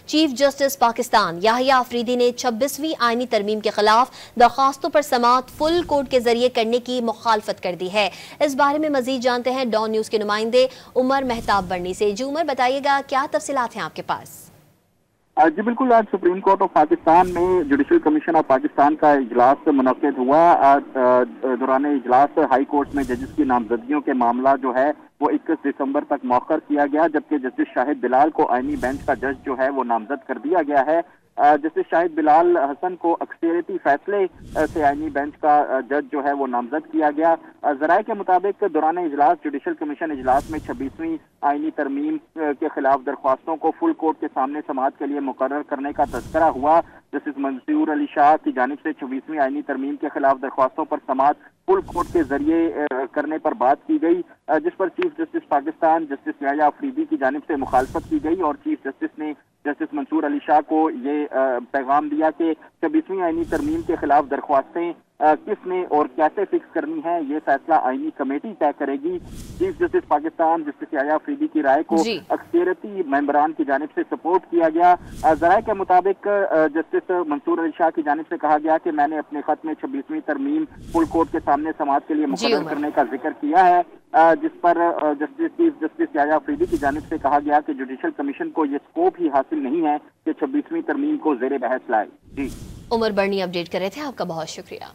Chief justice Pakistan یحییٰ آفریدی نے 26ویں آئینی ترمیم کے خلاف درخواستوں پر سماعت فل کورٹ کے ذریعے کرنے کی مخالفت کر دی ہے۔ اس بارے میں مزید جانتے ہیں ڈان نیوز کے نمائندے عمر مہتاب برنی سے۔ جی عمر، بتائیے گا کیا تفصیلات ہیں آپ کے پاس؟ جی بالکل، آج سپریم کورٹ آف پاکستان میں جوڈیشل کمیشن آف پاکستان کا اجلاس منعقد ہوا۔ دوران اجلاس ہائی کورٹ میں ججز کی نامزدگیوں کے معاملہ جو ہے وہ 21 دسمبر تک مؤخر کیا گیا، جبکہ جسٹس شاہد بلال کو آئینی بینچ کا جج جو ہے وہ نامزد کر دیا گیا ہے۔ جسٹس شاہد بلال حسن کو اکثریتی فیصلے سے آئینی بینچ کا جج جو ہے وہ نامزد کیا گیا۔ ذرائع کے مطابق دوران اجلاس جوڈیشل کمیشن اجلاس میں 26ویں آئینی ترمیم کے خلاف درخواستوں کو فل کورٹ کے سامنے سماعت کے لیے مقرر کرنے کا تذکرہ ہوا۔ جسٹس منصور علی شاہ کی جانب سے 26ویں آئینی ترمیم کے خلاف درخواستوں پر سماعت فل کورٹ کے ذریعے کرنے پر بات کی گئی، جس پر چیف جسٹس پاکستان جسٹس یحییٰ آفریدی کی جانب سے مخالفت کی گئی، اور چیف جسٹس نے جسٹس منصور علی شاہ کو یہ پیغام دیا کہ 26ویں آئینی ترمیم کے خلاف درخواستیں کس نے اور کیسے فکس کرنی ہے یہ فیصلہ آئینی کمیٹی طے کرے گی۔ چیف جسٹس پاکستان جسٹس یحییٰ آفریدی کی رائے کو اکثریتی ممبران کی جانب سے سپورٹ کیا گیا۔ ذرائع کے مطابق جسٹس منصور علی شاہ کی جانب سے کہا گیا کہ میں نے اپنے خط میں 26ویں ترمیم فل کورٹ کے سامنے سماعت کے لیے مقرر کرنے کا ذکر کیا ہے، جس پر چیف جسٹس یحییٰ آفریدی کی جانب سے کہا گیا کہ جوڈیشل کمیشن کو یہ سکوپ ہی حاصل نہیں ہے کہ 26ویں ترمیم کو زیر بحث لائے۔ جی عمر برنی اپڈیٹ کر رہے تھے، آپ کا بہت شکریہ۔